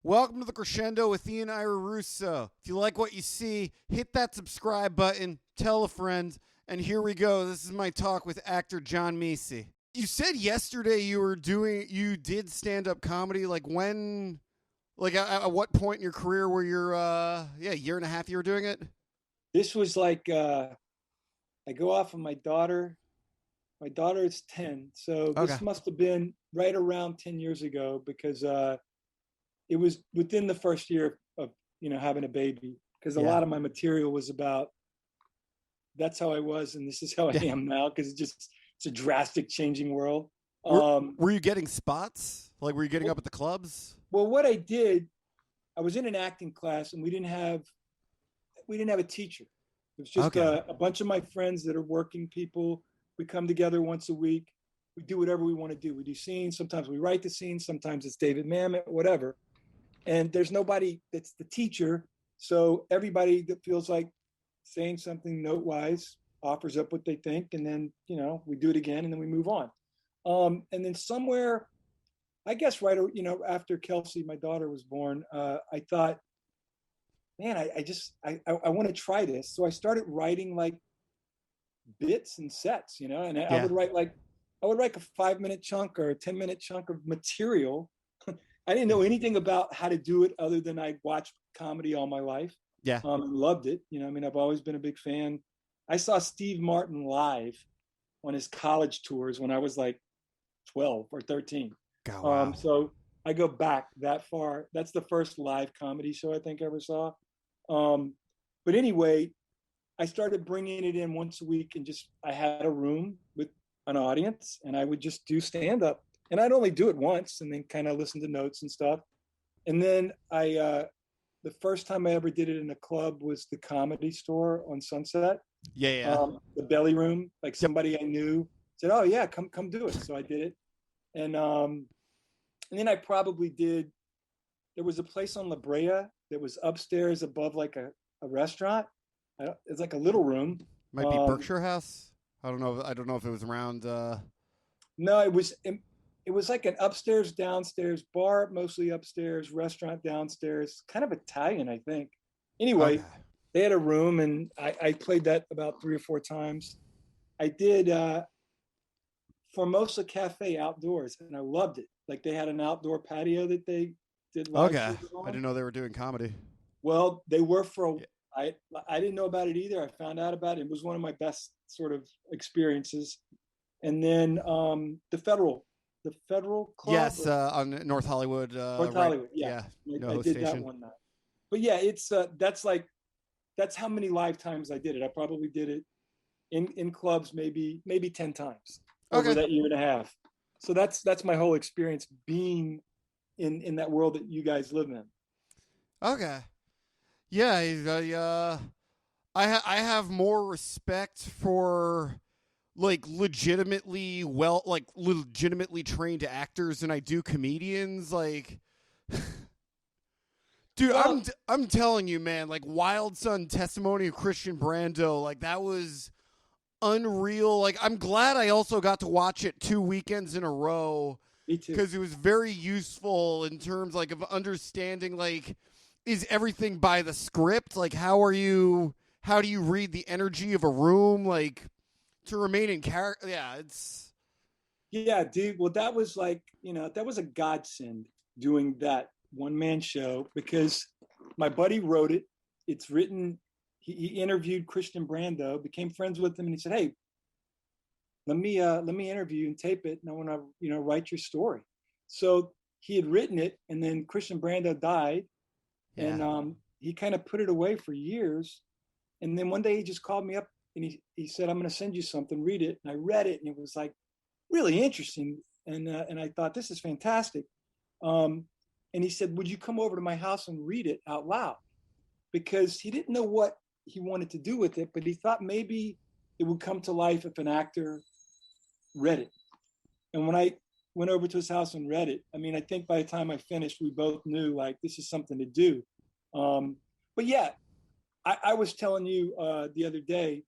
Welcome to the Crescendo with Ian Ira Rousso. If you like what you see, hit that subscribe button, tell a friend, and here we go. This is my talk with actor John Mese. You said yesterday you did stand-up comedy. Like when, at what point in your career were year and a half you were doing it? This was like I go off of my daughter. My daughter is 10, so Okay. this must have been right around 10 years ago because it was within the first year of having a baby. Because a Yeah. lot of my material was about that's how I was and this is how I Yeah. am now. Because it's a drastic changing world. Were, Um, were you getting spots? Like were you getting well, up at the clubs? well, what I did, I was in an acting class and we didn't have a teacher. It was just Okay. a bunch of my friends that are working people. We come together once a week. We do whatever we want to do. We do scenes. Sometimes we write the scenes. Sometimes it's David Mamet, whatever. And there's nobody that's the teacher. So everybody that feels like saying something note wise offers up what they think. And then, we do it again and then we move on. And then somewhere, I guess, right, after Kelsey, my daughter, was born, I thought, man, I want to try this. So I started writing like bits and sets, and I Yeah. would write like I would write a 5 minute chunk or a 10 minute chunk of material. I didn't Yeah. know anything about how to do it other than I watched comedy all my life, Yeah. and loved it. I've always been a big fan. I saw Steve Martin live on his college tours when I was like 12 or 13. Oh, wow. So I go back that far. That's the first live comedy show I think I ever saw. Um, but anyway, I started bringing it in once a week and just I had a room with an audience and I would just do stand up. And I'd only do it once and then kind of listen to notes and stuff. And then the first time I ever did it in a club was the Comedy Store on Sunset, Yeah. Yeah. the Belly Room. Like Yep. somebody I knew said, "Oh yeah, come do it." So I did it, and then I probably did. There was a place on La Brea that was upstairs above like a restaurant. It's like a little room. Might be Um, Berkshire House. I don't know. I don't know if it was around. no, it was like an upstairs downstairs bar, mostly upstairs, restaurant downstairs, kind of Italian, I think. Anyway, Okay. they had a room, and I played that about 3 or 4 times. I did Formosa Cafe outdoors, and I loved it. Like they had an outdoor patio that they did live Okay. shows I on. didn't know they were doing comedy. Well, they were for Yeah. I I didn't know about it either. I found out about it. It was one of my best sort of experiences. And then the Federal Club, Yes, on North Hollywood, North right? Hollywood. Yeah, Yeah, I NoHo did that Station. one. But yeah, it's that's how many lifetimes I did it. I probably did it in clubs maybe 10 times over Okay. that year and a half. So that's my whole experience being in that world that you guys live in. Okay. Yeah, I have more respect for legitimately trained actors than I do comedians. Like, dude, Well, I'm telling you, man. Like, Wild Son, Testimony of Christian Brando. Like, that was unreal. Like, I'm glad I also got to watch it 2 weekends in a row me too. because it was very useful in terms like of understanding like is everything by the script? Like, how do you read the energy of a room? Like, to remain in character. Yeah, it's Yeah, dude. Well, that was like, that was a godsend doing that one man show because my buddy wrote it. It's written. He interviewed Christian Brando, became friends with him, and he said, "Hey, let me interview you and tape it, and I want to write your story." So he had written it, and then Christian Brando died, yeah. and he kind of put it away for years. And then one day he just called me up and he said, "I'm going to send you something. Read it." And I read it, and it was like really interesting. And I thought this is fantastic. Um, and he said, "Would you come over to my house and read it out loud?" Because he didn't know what he wanted to do with it, but he thought maybe it would come to life if an actor read it. And when I went over to his house and read it, I mean, I think by the time I finished, we both knew like this is something to do. Um, but yeah, I was telling you the other day,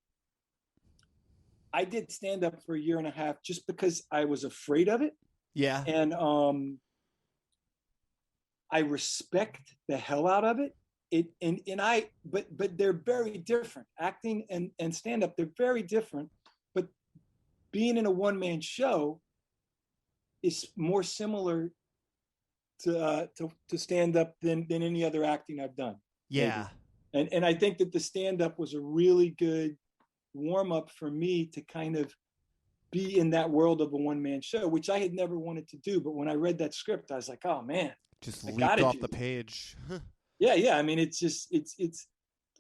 I did stand up for a year and a half just because I was afraid of it. Yeah. And I respect the hell out of it. But they're very different. Acting and stand-up, they're very different. But being in a one-man show is more similar to stand-up than any other acting I've done. Yeah. Maybe. And I think that the stand-up was a really good warm-up for me to kind of be in that world of a one-man show, which I had never wanted to do. But when I read that script, I was like, oh man, just leaped off the page. Yeah. I mean, it's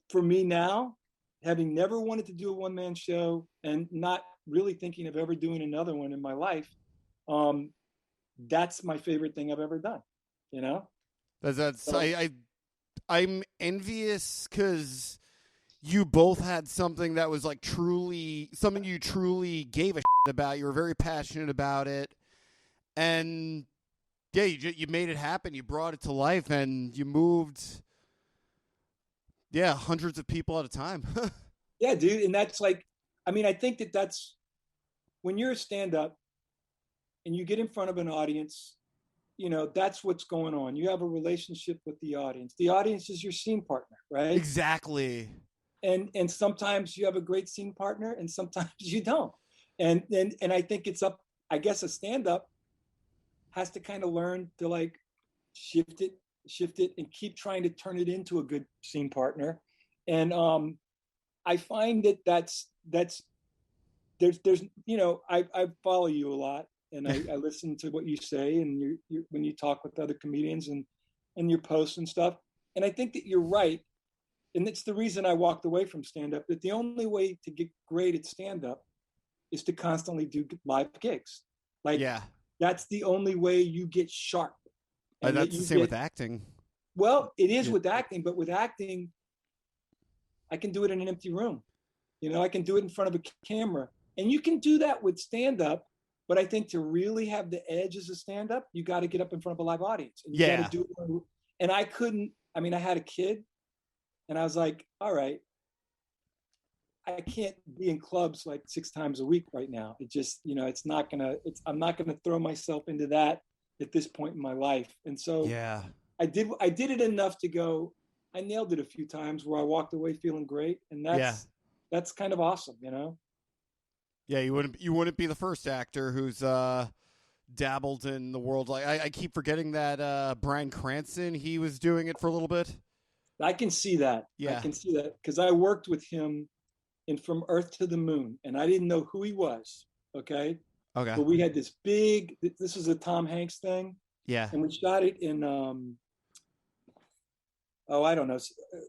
for me now, having never wanted to do a one-man show and not really thinking of ever doing another one in my life. That's my favorite thing I've ever done, you know? I'm envious because you both had something that was like something you truly gave a shit about. You were very passionate about it. And yeah, you made it happen. You brought it to life and you moved, hundreds of people at a time. Yeah, dude. And that's like, I mean, I think that's when you're a stand-up and you get in front of an audience, you know, that's what's going on. You have a relationship with the audience. The audience is your scene partner, right? Exactly. And sometimes you have a great scene partner and sometimes you don't. And I think it's up, I guess a stand-up has to kind of learn to like shift it and keep trying to turn it into a good scene partner. And I find that's there's you know, I follow you a lot and I listen to what you say and you when you talk with other comedians and your posts and stuff. And I think that you're right. And it's the reason I walked away from stand-up, that the only way to get great at stand-up is to constantly do live gigs. Like, that's the only way you get sharp. And that's the same with acting. Well, it is with acting, but with acting, I can do it in an empty room. You know, I can do it in front of a camera. And you can do that with stand-up, but I think to really have the edge as a stand-up, you got to get up in front of a live audience. And you got to do it. And I couldn't, I mean, I had a kid, and I was like, all right, I can't be in clubs like 6 times a week right now. It just, you know, I'm not going to throw myself into that at this point in my life. And so I did it enough to go, I nailed it a few times where I walked away feeling great. And that's kind of awesome, you know? Yeah. You wouldn't be the first actor who's, dabbled in the world. Like I keep forgetting that, Bryan Cranston, he was doing it for a little bit. I can see that. Yeah. I can see that because I worked with him in From Earth to the Moon, and I didn't know who he was. Okay. But we had this was a Tom Hanks thing. Yeah. And we shot it in, I don't know,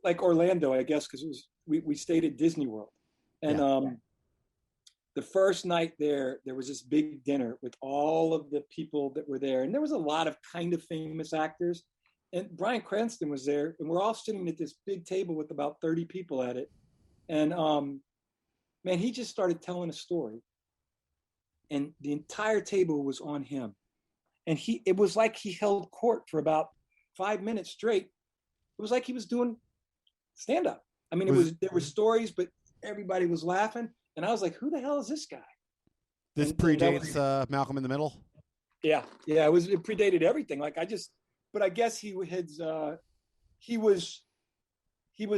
like Orlando, I guess, because we stayed at Disney World. And the first night there was this big dinner with all of the people that were there. And there was a lot of kind of famous actors. And Bryan Cranston was there, and we're all sitting at this big table with about 30 people at it. And man, he just started telling a story. And the entire table was on him. And it was like he held court for about 5 minutes straight. It was like he was doing stand-up. I mean, there were stories, but everybody was laughing. And I was like, who the hell is this guy? This predates Malcolm in the Middle? Yeah. It predated everything. But I guess he was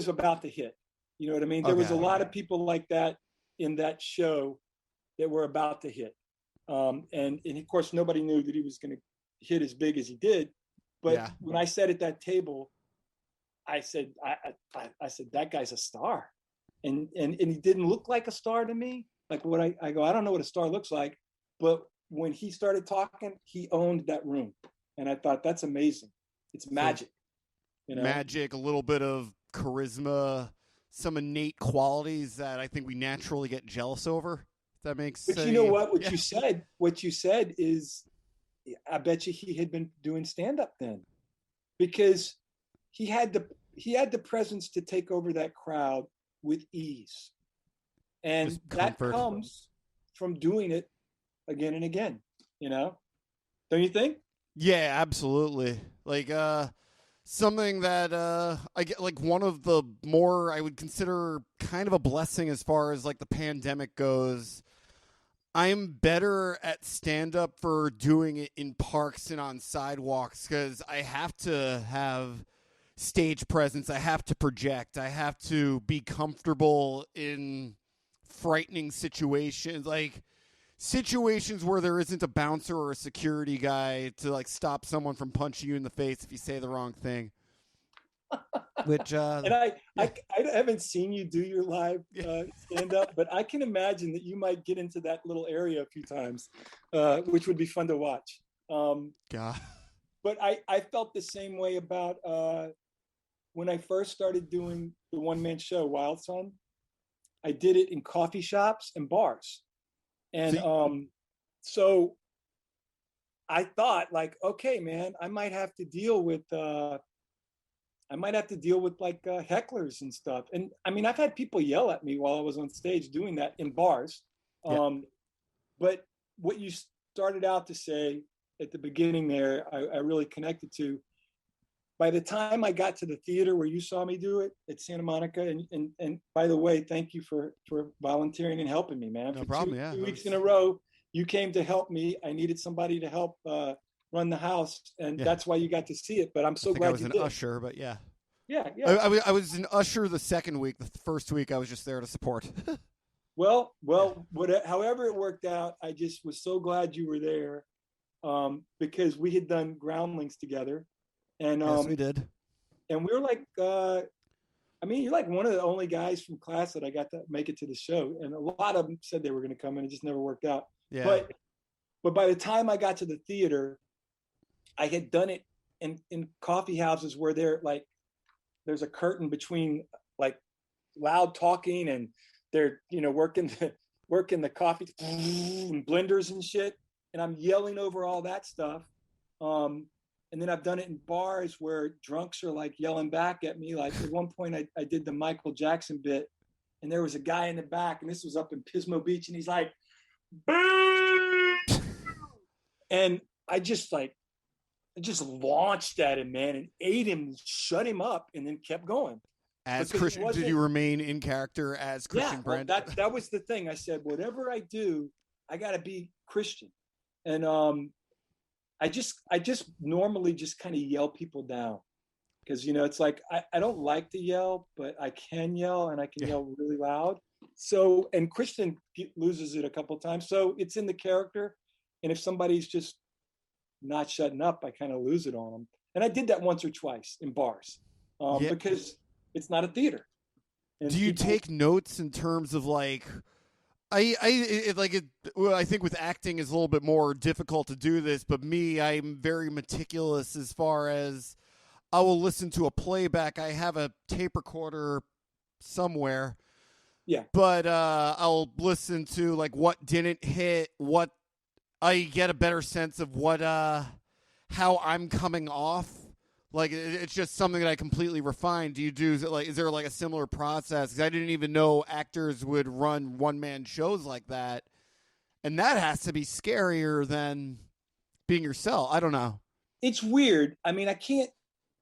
about to hit. You know what I mean? There was a lot of people like that in that show that were about to hit. And of course, nobody knew that he was going to hit as big as he did. But when I sat at that table, I said, I said, that guy's a star. And he didn't look like a star to me. Like I go, I don't know what a star looks like. But when he started talking, he owned that room. And I thought, that's amazing. It's magic. You know? Magic, a little bit of charisma, some innate qualities that I think we naturally get jealous over. That makes sense. But you know what? What you said is, I bet you he had been doing stand-up then. Because he had the presence to take over that crowd with ease. And that comes from doing it again and again, you know? Don't you think? Yeah, absolutely. Like something that I get, like one of the more I would consider kind of a blessing as far as like the pandemic goes. I'm better at stand-up for doing it in parks and on sidewalks because I have to have stage presence. I have to project. I have to be comfortable in frightening situations, like situations where there isn't a bouncer or a security guy to like stop someone from punching you in the face if you say the wrong thing. Which And I haven't seen you do your live stand up, but I can imagine that you might get into that little area a few times, which would be fun to watch. God. But I felt the same way about when I first started doing the one-man show, Wild Son. I did it in coffee shops and bars. And so I thought, like, okay, man, I might have to deal with like hecklers and stuff. And I mean, I've had people yell at me while I was on stage doing that in bars. But what you started out to say at the beginning there, I really connected to. By the time I got to the theater where you saw me do it at Santa Monica, and by the way, thank you for volunteering and helping me, man. No problem. Two weeks in a row, you came to help me. I needed somebody to help run the house, and that's why you got to see it. But I'm so glad I was you an did. usher, but yeah. I was an usher the second week. The first week, I was just there to support. Well, however it worked out, I just was so glad you were there because we had done Groundlings together. And yes, we did. And we were like, I mean, you're like one of the only guys from class that I got to make it to the show. And a lot of them said they were going to come, and it just never worked out. Yeah. But by the time I got to the theater, I had done it in coffee houses where there's a curtain between like loud talking and they're, working the coffee and blenders and shit. And I'm yelling over all that stuff. And then I've done it in bars where drunks are like yelling back at me. Like at one point I did the Michael Jackson bit, and there was a guy in the back, and this was up in Pismo Beach, and he's like, boo! And I just launched at him, man, and ate him, shut him up, and then kept going. As Christian, did you remain in character as Christian Brando? Well, that was the thing. I said, whatever I do, I got to be Christian. And I just normally just kind of yell people down because, it's like, I don't like to yell, but I can yell, and I can yell really loud. So, and Christian loses it a couple of times. So it's in the character. And if somebody's just not shutting up, I kind of lose it on them. And I did that once or twice in bars because it's not a theater. And do you take notes in terms of like, I think with acting is a little bit more difficult to do this, but I'm very meticulous as far as I will listen to a playback. I have a tape recorder somewhere. Yeah. But I'll listen to like what didn't hit, what I get a better sense of what how I'm coming off. Like it's just something that I completely refined. Is there like a similar process? Because I didn't even know actors would run one-man shows like that, and that has to be scarier than being yourself. I don't know. It's weird. I mean, I can't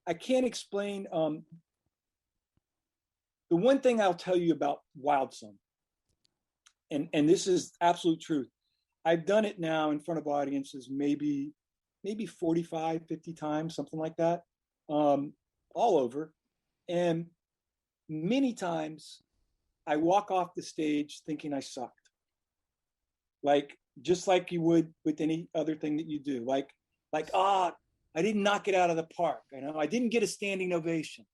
explain. The one thing I'll tell you about Wild Son, and this is absolute truth. I've done it now in front of audiences maybe 45, 50 times, something like that. All over. And many times I walk off the stage thinking I sucked. Like, just like you would with any other thing that you do. Like, I didn't knock it out of the park. I didn't get a standing ovation.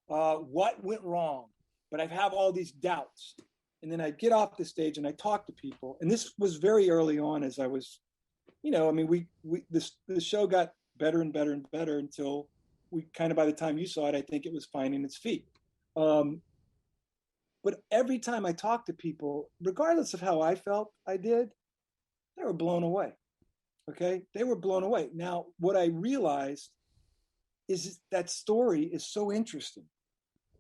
What went wrong? But I have all these doubts. And then I get off the stage and I talk to people. And this was very early on as I was, the show got better and better and better until we kind of, by the time you saw it, I think it was finding its feet. But every time I talked to people, regardless of how I felt I did, they were blown away. Okay? They were blown away. Now, what I realized is that story is so interesting.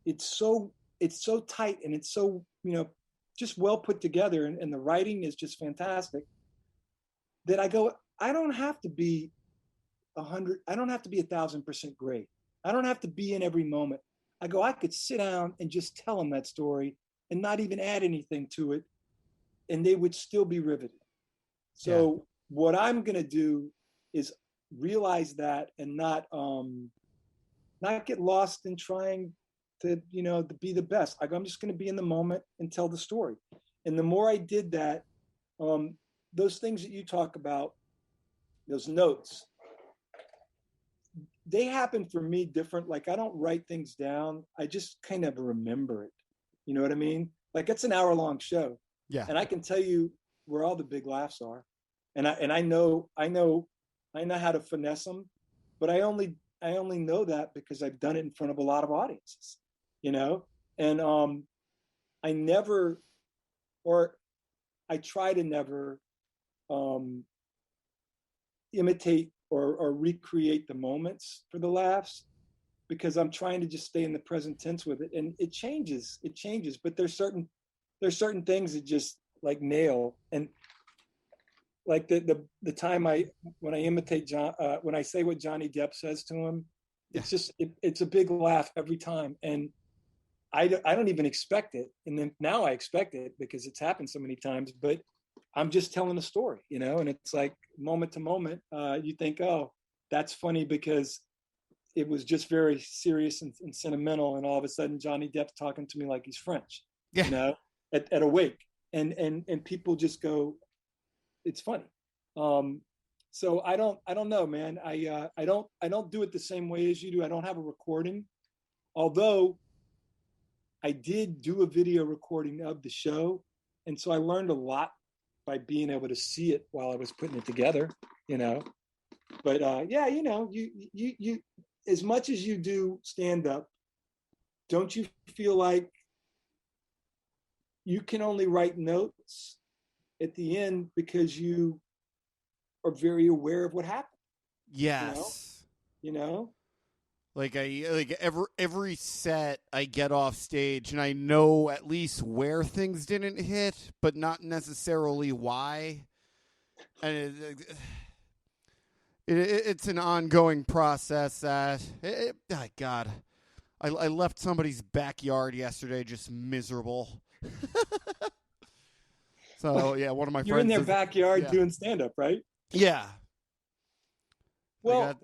It's so tight, and it's so, just well put together, and the writing is just fantastic, that I go, I don't have to be 100. I don't have to be 1,000% great. I don't have to be in every moment. I go, I could sit down and just tell them that story and not even add anything to it, and they would still be riveted. So what I'm going to do is realize that and not get lost in trying to be the best. I'm just going to be in the moment and tell the story. And the more I did that, those things that you talk about, those notes, they happen for me different. Like, I don't write things down. I just kind of remember it. You know what I mean? Like, it's an hour-long show. Yeah. And I can tell you where all the big laughs are. And I know how to finesse them, but I only know that because I've done it in front of a lot of audiences, and I try to never imitate or recreate the moments for the laughs, because I'm trying to just stay in the present tense with it. And it changes, but there's certain things that just like nail. And like the time when I imitate John, when I say what Johnny Depp says to him, it's just, it's a big laugh every time. And I don't even expect it. And then now I expect it because it's happened so many times, but I'm just telling a story, and it's like moment to moment, you think, oh, that's funny because it was just very serious and sentimental. And all of a sudden Johnny Depp's talking to me like he's French, at a wake, and people just go, it's funny. So I don't know, man. I don't do it the same way as you do. I don't have a recording, although I did do a video recording of the show. And so I learned a lot by being able to see it while I was putting it together, but you as much as you do stand up, don't you feel like you can only write notes at the end because you are very aware of what happened? Yes. Like every set I get off stage and I know at least where things didn't hit, but not necessarily why. And it's an ongoing process that God, I left somebody's backyard yesterday just miserable. So yeah, one of my friends. You're in their backyard doing stand-up, right? Yeah. Well,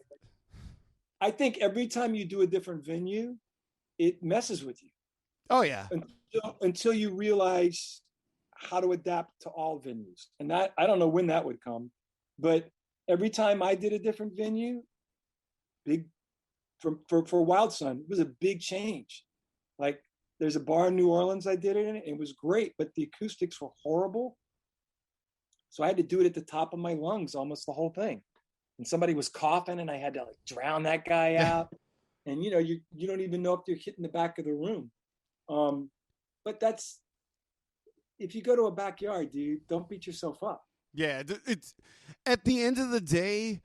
I think every time you do a different venue, it messes with you. Oh yeah. Until you realize how to adapt to all venues. And that, I don't know when that would come, but every time I did a different venue, for Wild Sun, it was a big change. Like, there's a bar in New Orleans I did it in, and it was great, but the acoustics were horrible. So I had to do it at the top of my lungs, almost the whole thing. And somebody was coughing and I had to like drown that guy out. And you don't even know if they're hitting the back of the room. But that's, if you go to a backyard, dude, don't beat yourself up. Yeah, it's at the end of the day,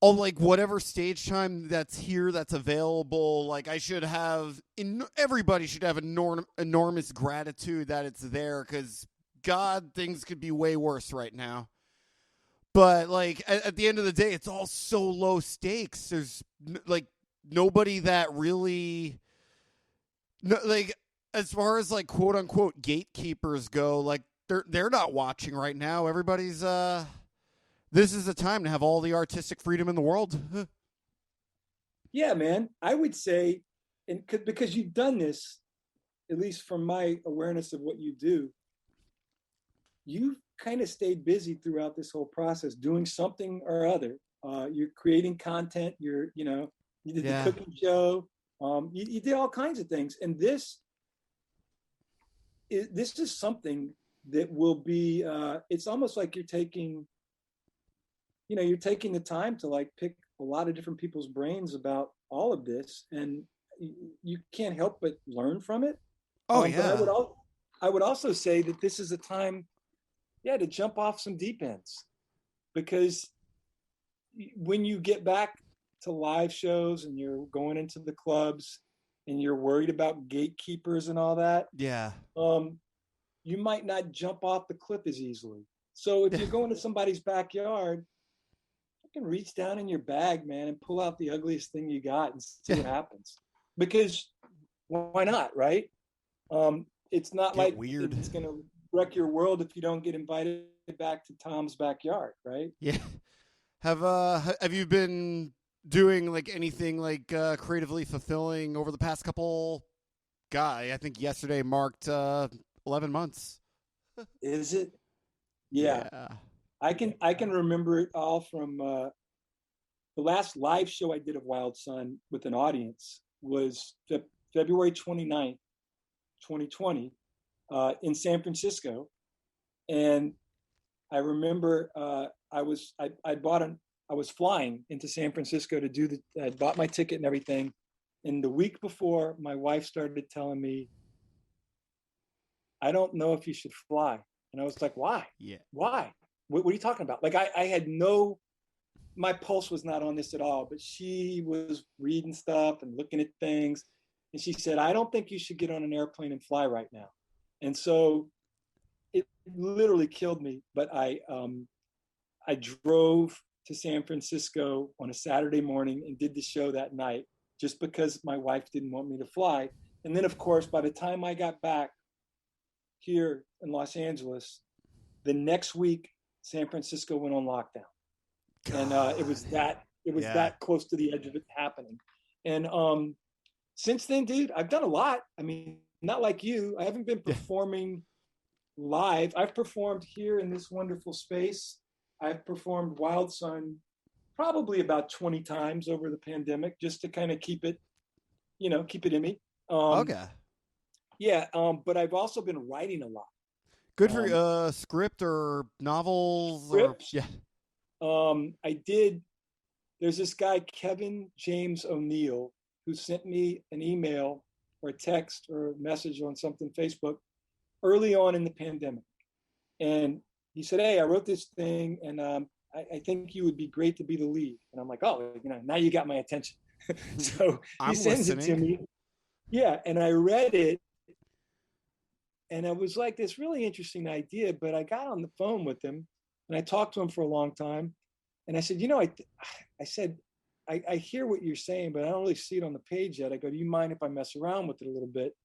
all like whatever stage time that's here, that's available. Like everybody should have enormous gratitude that it's there, because God, things could be way worse right now. But like at the end of the day, it's all so low stakes. There's like nobody that really, like, as far as like quote unquote gatekeepers go, like they're not watching right now. Everybody's this is the time to have all the artistic freedom in the world. Yeah, man. I would say, and because you've done this, at least from my awareness of what you do, you've kind of stayed busy throughout this whole process, doing something or other. You're creating content. You did the cooking show. You did all kinds of things, and this is something that will be. It's almost like you're taking the time to like pick a lot of different people's brains about all of this, and you can't help but learn from it. Oh yeah. But I would also say that this is a time, to jump off some deep ends, because when you get back to live shows and you're going into the clubs and you're worried about gatekeepers and all that, you might not jump off the cliff as easily. So if you're going to somebody's backyard, you can reach down in your bag, man, and pull out the ugliest thing you got and see what happens. Because why not, right? It's not like weird. It's going to wreck your world if you don't get invited back to Tom's backyard, right? Yeah. Have you been doing like anything like creatively fulfilling over the past couple? I think yesterday marked 11 months. Is it? Yeah. Yeah. I can remember it all from the last live show I did of Wild Sun with an audience was February 29th, 2020, in San Francisco. And I remember I was flying into San Francisco to do I bought my ticket and everything. And the week before, my wife started telling me, I don't know if you should fly. And I was like, why? Yeah. Why? What are you talking about? Like I had my pulse was not on this at all, but she was reading stuff and looking at things. And she said, I don't think you should get on an airplane and fly right now. And so it literally killed me. But I drove to San Francisco on a Saturday morning and did the show that night just because my wife didn't want me to fly. And then, of course, by the time I got back here in Los Angeles, the next week, San Francisco went on lockdown. And it was that close to the edge of it happening. And since then, dude, I've done a lot. I mean, not like you. I haven't been performing live. I've performed here in this wonderful space. I've performed Wild Sun probably about 20 times over the pandemic, just to kind of keep it in me. Okay. Yeah, but I've also been writing a lot. Good for script or novels. Scripts. I did. There's this guy, Kevin James O'Neill, who sent me an email or a text or a message on something, Facebook, early on in the pandemic. And he said, hey, I wrote this thing and I think you would be great to be the lead. And I'm like, oh, now you got my attention. So he sends it to me. Yeah. And I read it. And it was like this really interesting idea, but I got on the phone with him and I talked to him for a long time. And I said, I hear what you're saying, but I don't really see it on the page yet. I go, do you mind if I mess around with it a little bit?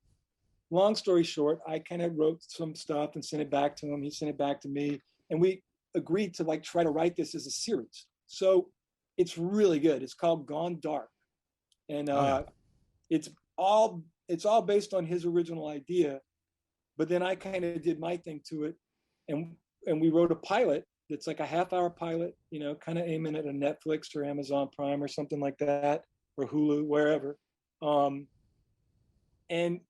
Long story short, I kind of wrote some stuff and sent it back to him. He sent it back to me. And we agreed to try to write this as a series. So it's really good. It's called Gone Dark. And it's all based on his original idea. But then I kind of did my thing to it. And we wrote a pilot that's like a half-hour pilot, kind of aiming at a Netflix or Amazon Prime or something like that, or Hulu, wherever. And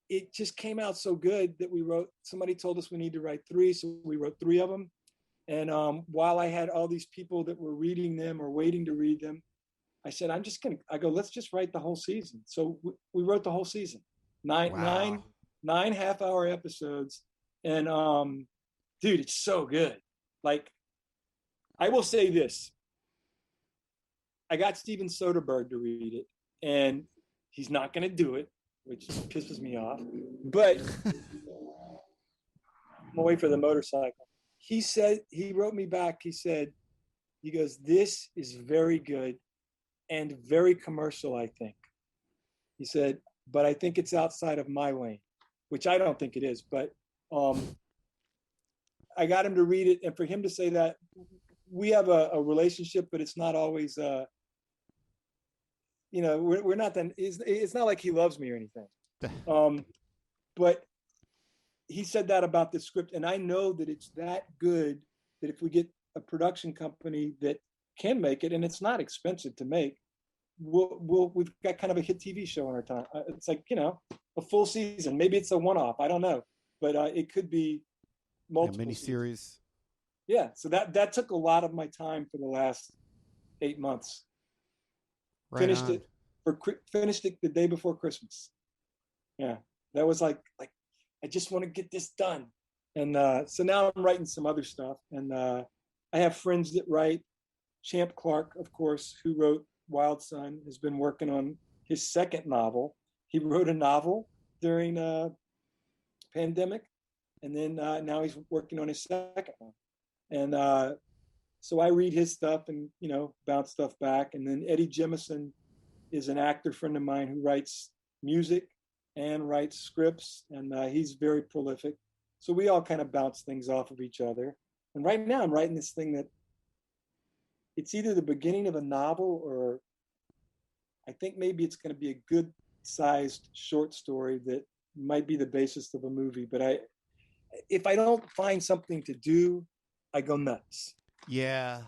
it just came out so good that somebody told us we need to write 3. So we wrote 3 of them. And while I had all these people that were reading them or waiting to read them, I said, let's just write the whole season. So we wrote the whole season, nine half-hour episodes. And dude, it's so good. Like, I will say this. I got Steven Soderbergh to read it, and he's not going to do it, which pisses me off. But I'm away for the motorcycle. He wrote me back. He goes, this is very good and very commercial, I think. He said, but I think it's outside of my lane, which I don't think it is. But I got him to read it. And for him to say that, we have a relationship, but it's not always, we're not that, it's not like he loves me or anything. But he said that about the script. And I know that it's that good that if we get a production company that can make it, and it's not expensive to make, we've got kind of a hit TV show in our time. It's like, a full season. Maybe it's a one-off. I don't know. But it could be multiple miniseries. Yeah. So that took a lot of my time for the last 8 months. Right finished on. it the day before Christmas. Yeah. That was like I just want to get this done. And so now I'm writing some other stuff. And I have friends that write. Champ Clark, of course, who wrote Wild Sun, has been working on his second novel. He wrote a novel during pandemic, and then now he's working on his second one. And so I read his stuff and, bounce stuff back. And then Eddie Jemison is an actor friend of mine who writes music and writes scripts, and he's very prolific. So we all kind of bounce things off of each other. And right now I'm writing this thing that it's either the beginning of a novel, or I think maybe it's going to be a good sized short story that might be the basis of a movie. But if I don't find something to do, I go nuts. Yeah.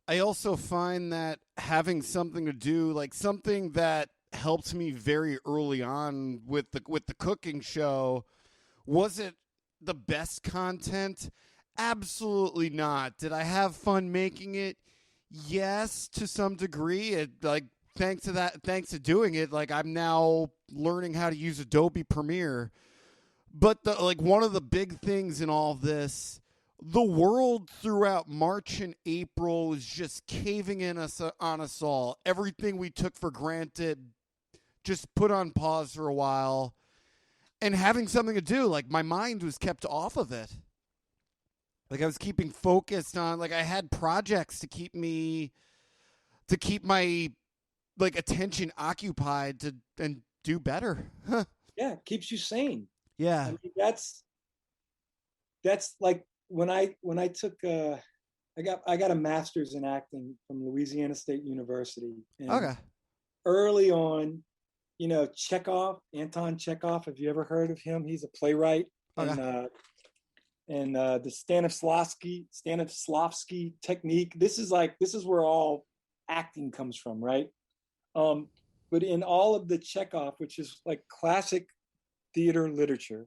I also find that having something to do, like something that helped me very early on with the cooking show, was it the best content? Absolutely not. Did I have fun making it? Yes, to some degree. It, like, thanks to doing it, like, I'm now learning how to use Adobe Premiere. But one of the big things in all this, the world throughout March and April was just caving in on us all. Everything we took for granted just put on pause for a while. And having something to do, like, my mind was kept off of it. Like, I was keeping focused on, like, I had projects to keep my, like, attention occupied and do better. Yeah, it keeps you sane. Yeah. I mean, that's like when I took I got a master's in acting from Louisiana State University. And Okay. early on, you know, Anton Chekhov, have you ever heard of him? He's a playwright. Okay. And the Stanislavski technique. This is where all acting comes from, right? But in all of the Chekhov, which is like classic theater literature,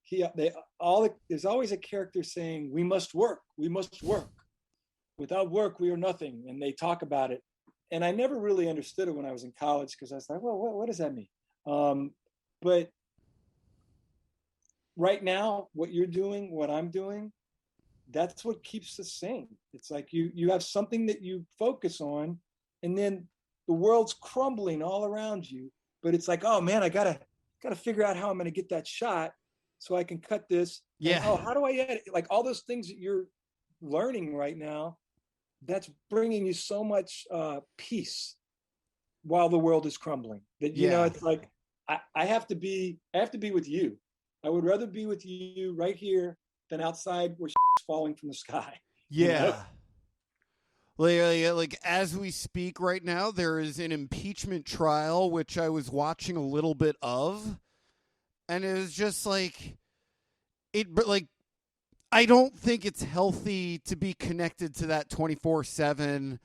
there's always a character saying, "We must work. We must work. Without work, we are nothing." And they talk about it. And I never really understood it when I was in college, because I was like, well, what does that mean? But right now, what you're doing, what I'm doing, that's what keeps us sane. It's like you have something that you focus on, and then the world's crumbling all around you. But it's like, oh man, I gotta figure out how I'm gonna get that shot so I can cut this. Yeah. And, oh, how do I edit? Like all those things that you're learning right now, that's bringing you so much peace while the world is crumbling. That you know, it's like I have to be with you. I would rather be with you right here than outside where falling from the sky. Yeah. You know? Like as we speak right now, there is an impeachment trial, which I was watching a little bit of, and it was just like I don't think it's healthy to be connected to that 24/7,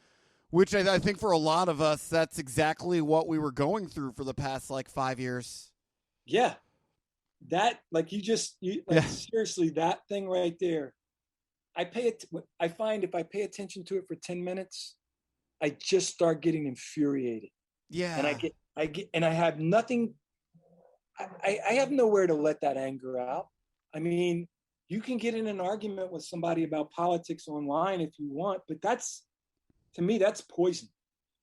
which I think for a lot of us, that's exactly what we were going through for the past 5 years. Yeah. That, seriously, that thing right there, I find if I pay attention to it for 10 minutes, I just start getting infuriated. Yeah. And I have nothing, I have nowhere to let that anger out. I mean, you can get in an argument with somebody about politics online if you want, but to me, that's poison.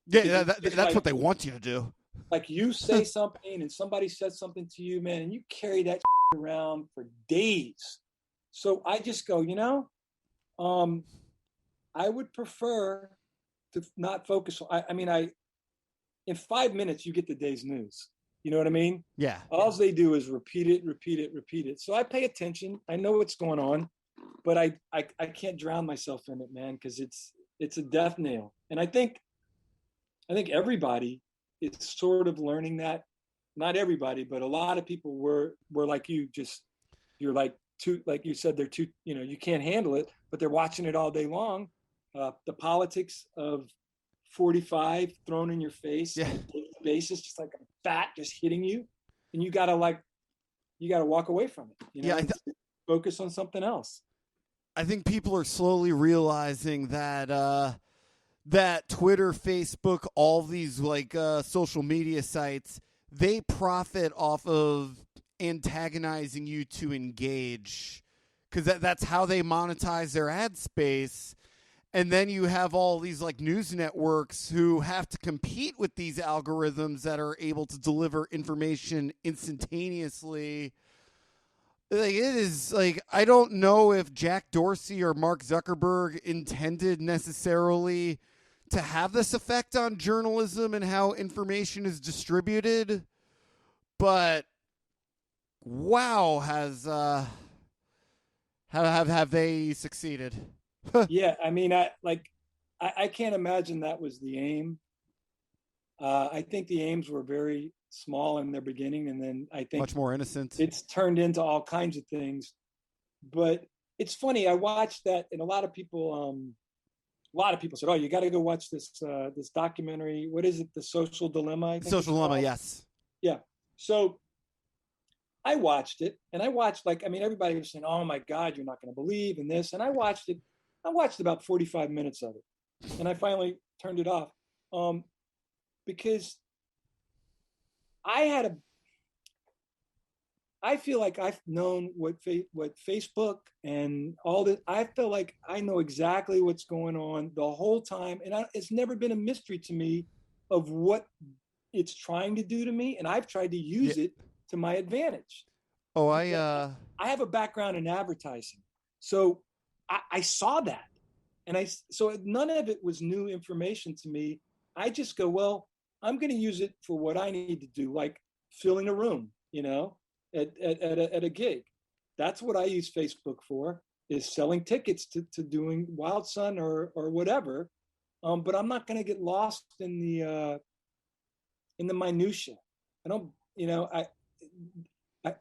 Yeah, that's what they want you to do. Like you say something and somebody says something to you, man, and you carry that around for days. So I just go, I would prefer to not focus. In 5 minutes, you get the day's news. You know what I mean? Yeah. All they do is repeat it. So I pay attention. I know what's going on, but I can't drown myself in it, man, because it's a death nail. And I think everybody is sort of learning that. Not everybody, but a lot of people were like you. You're like you said, they're too. You can't handle it, but they're watching it all day long. The politics of 45 thrown in your face, yeah. On a daily basis, just like a bat just hitting you, and you gotta walk away from it. Focus on something else. I think people are slowly realizing that that Twitter, Facebook, all these social media sites, they profit off of antagonizing you to engage, because that's how they monetize their ad space. And then you have all these news networks who have to compete with these algorithms that are able to deliver information instantaneously. It is I don't know if Jack Dorsey or Mark Zuckerberg intended necessarily to have this effect on journalism and how information is distributed, but wow, has Have they succeeded? Yeah, I mean, I can't imagine that was the aim. I think the aims were very small in their beginning, and then I think Much more innocent. it's turned into all kinds of things. But it's funny. I watched that, and a lot of people said, "Oh, you got to go watch this documentary. What is it? The Social Dilemma." I think Social it's dilemma, called. yes. Yeah. So I watched it, and I watched everybody was saying, "Oh my God, you're not going to believe in this," and I watched it. I watched about 45 minutes of it, and I finally turned it off because I had a I feel like I've known what Facebook and all that. I feel like I know exactly what's going on the whole time, and it's never been a mystery to me of what it's trying to do to me, and I've tried to Yeah. use it to my advantage. Oh, I have a background in advertising, so I saw that, and so none of it was new information to me. I just go, well, I'm going to use it for what I need to do, like filling a room, at a gig. That's what I use Facebook for, is selling tickets to doing Wild Sun or whatever. But I'm not going to get lost in the minutia. I don't, I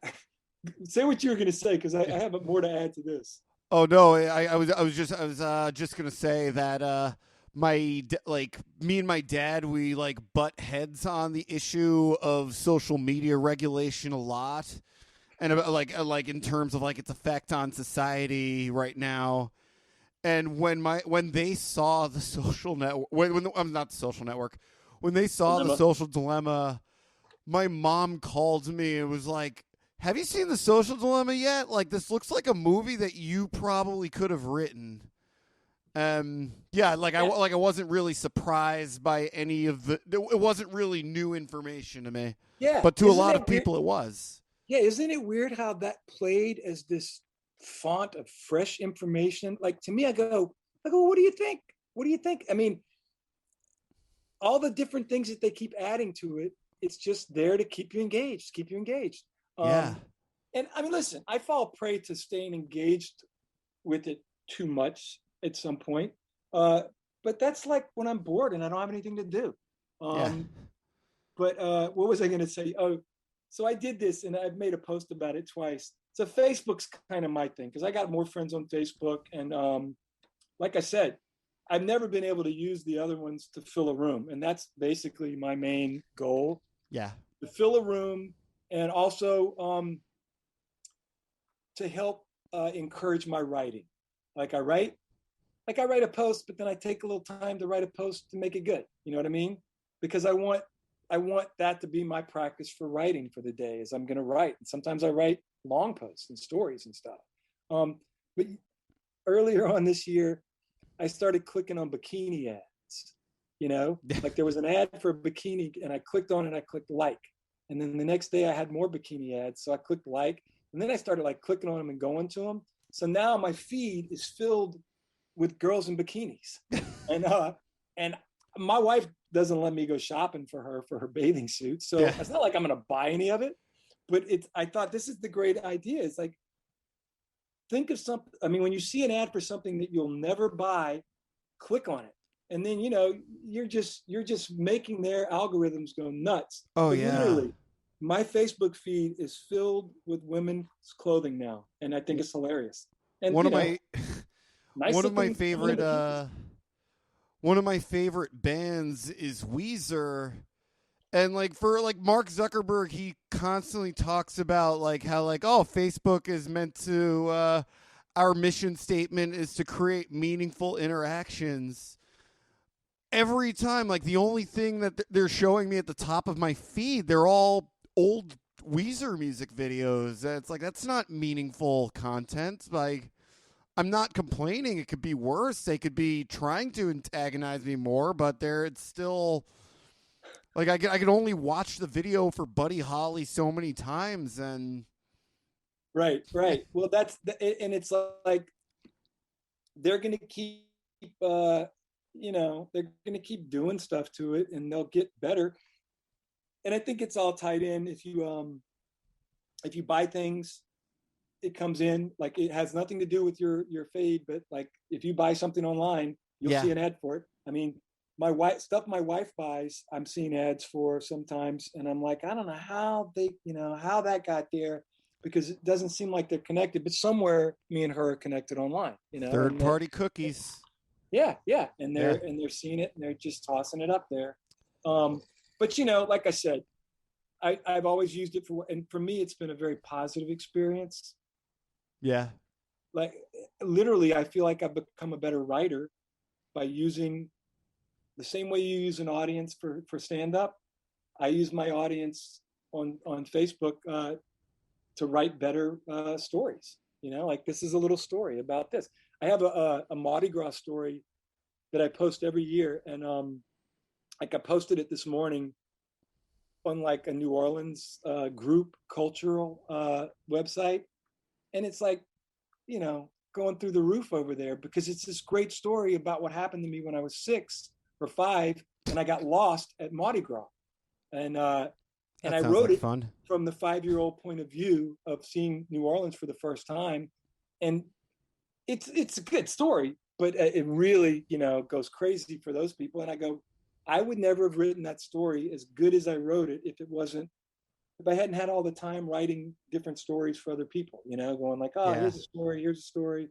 say what you were going to say, because I have more to add to this. Oh no, I was just gonna say that me and my dad, we like butt heads on the issue of social media regulation a lot, and about like in terms of like its effect on society right now. And when they saw the social network, I'm not the social network, when they saw the social dilemma, my mom called me and was like, "Have you seen the social dilemma yet? Like, this looks like a movie that you probably could have written." Yeah, I wasn't really surprised by any of the. It wasn't really new information to me. Yeah, but to a lot of people, it was. Yeah, isn't it weird how that played as this font of fresh information? Like, to me, I go, what do you think? What do you think? I mean, all the different things that they keep adding to it, it's just there to keep you engaged, keep you engaged. Yeah. And I mean, listen, I fall prey to staying engaged with it too much at some point. But that's like when I'm bored and I don't have anything to do. Yeah. But what was I going to say? Oh, so I did this, and I've made a post about it twice. So Facebook's kind of my thing, because I got more friends on Facebook. And like I said, I've never been able to use the other ones to fill a room. And that's basically my main goal. Yeah. To fill a room, and also to help encourage my writing. Like I write a post, but then I take a little time to write a post to make it good. You know what I mean? Because I want that to be my practice for writing for the day, is I'm going to write. And sometimes I write long posts and stories and stuff. But earlier on this year, I started clicking on bikini ads, like there was an ad for a bikini, and I clicked on it, and I clicked like. And then the next day I had more bikini ads. So I clicked like, and then I started like clicking on them and going to them. So now my feed is filled with girls in bikinis. And my wife doesn't let me go shopping for her bathing suit. So It's not like I'm going to buy any of it, but I thought this is the great idea. It's like, think of something. I mean, when you see an ad for something that you'll never buy, click on it. And then, you're just making their algorithms go nuts. Oh, but yeah. Literally, my Facebook feed is filled with women's clothing now. And I think it's hilarious. And one of my favorite bands is Weezer. And for Mark Zuckerberg, he constantly talks about how Facebook is meant to our mission statement is to create meaningful interactions. Every time, the only thing that they're showing me at the top of my feed, they're all old Weezer music videos. It's that's not meaningful content. I'm not complaining. It could be worse. They could be trying to antagonize me more, but it's still I could only watch the video for Buddy Holly so many times. And right. Well, and it's like they're going to keep they're going to keep doing stuff to it, and they'll get better. And I think it's all tied in. If you buy things it comes in, like it has nothing to do with your fade, but like if you buy something online, you'll see an ad for it. I mean, my wife buys, I'm seeing ads for sometimes, and I'm like, I don't know how how that got there, because it doesn't seem like they're connected, but somewhere me and her are connected online, Third party cookies. Yeah. And they're seeing it and they're just tossing it up there. But like I said, I've always used it and for me, it's been a very positive experience. Yeah. Like literally, I feel like I've become a better writer by using the same way you use an audience for stand-up. I use my audience on Facebook to write better stories. Like this is a little story about this. I have a Mardi Gras story that I post every year, and like I posted it this morning on like a New Orleans group cultural website, and it's like going through the roof over there because it's this great story about what happened to me when I was 6 or 5 and I got lost at Mardi Gras, and I wrote it from the 5-year-old point of view of seeing New Orleans for the first time, and it's a good story, but it really goes crazy for those people. And I go, I would never have written that story as good as I wrote it if I hadn't had all the time writing different stories for other people, going like, here's a story,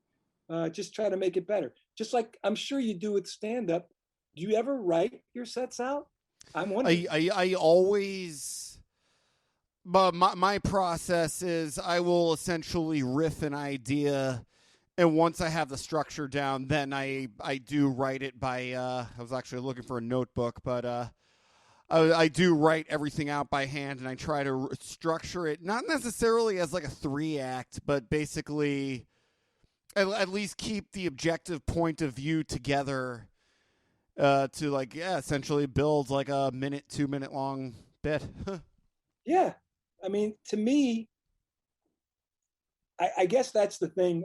just try to make it better. Just like I'm sure you do with stand-up. Do you ever write your sets out? I'm wondering. I always, but my process is I will essentially riff an idea, and once I have the structure down, then I do write it by, I was actually looking for a notebook, but I do write everything out by hand, and I try to structure it, not necessarily as like a 3-act, but basically at least keep the objective point of view together to like, essentially build like a 2-minute long bit. Yeah. I mean, to me, I guess that's the thing.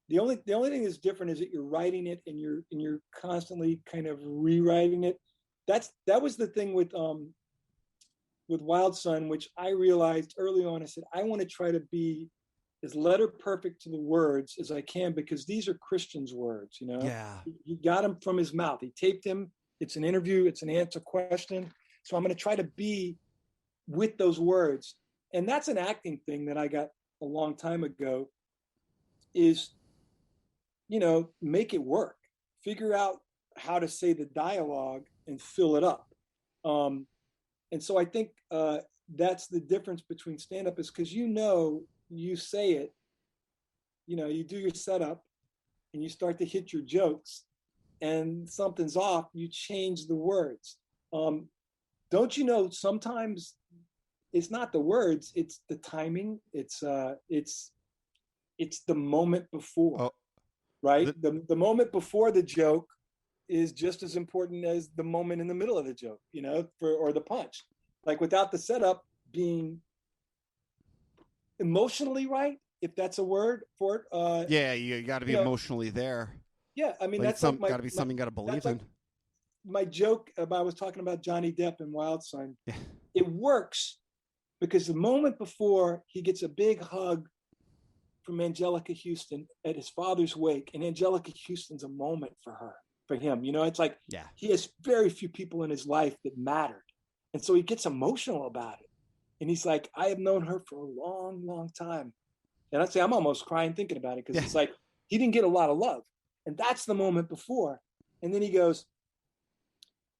The only thing that's different is that you're writing it and you're constantly kind of rewriting it. That was the thing with Wild Sun, which I realized early on. I said, I want to try to be as letter perfect to the words as I can, because these are Christian's words, Yeah. He got them from his mouth. He taped them. It's an interview. It's an answer question. So I'm going to try to be with those words. And that's an acting thing that I got a long time ago, is, make it work. Figure out how to say the dialogue and fill it up. And so I think that's the difference between stand-up, is because you say it, you do your setup and you start to hit your jokes and something's off, you change the words. Don't sometimes it's not the words, it's the timing. It's the moment before, right? The moment before the joke is just as important as the moment in the middle of the joke, or the punch. Like without the setup being emotionally right, if that's a word for it. You got to be emotionally there. Yeah, I mean, that's got to be something you got to believe in. My joke I was talking about Johnny Depp and Wild Sun. Yeah. It works because the moment before he gets a big hug from Angelica Houston at his father's wake, and Angelica Houston's a moment for him. It's like he has very few people in his life that mattered, and so he gets emotional about it. And he's like, I have known her for a long, long time. And I'd say I'm almost crying thinking about it, because it's like he didn't get a lot of love. And that's the moment before. And then he goes,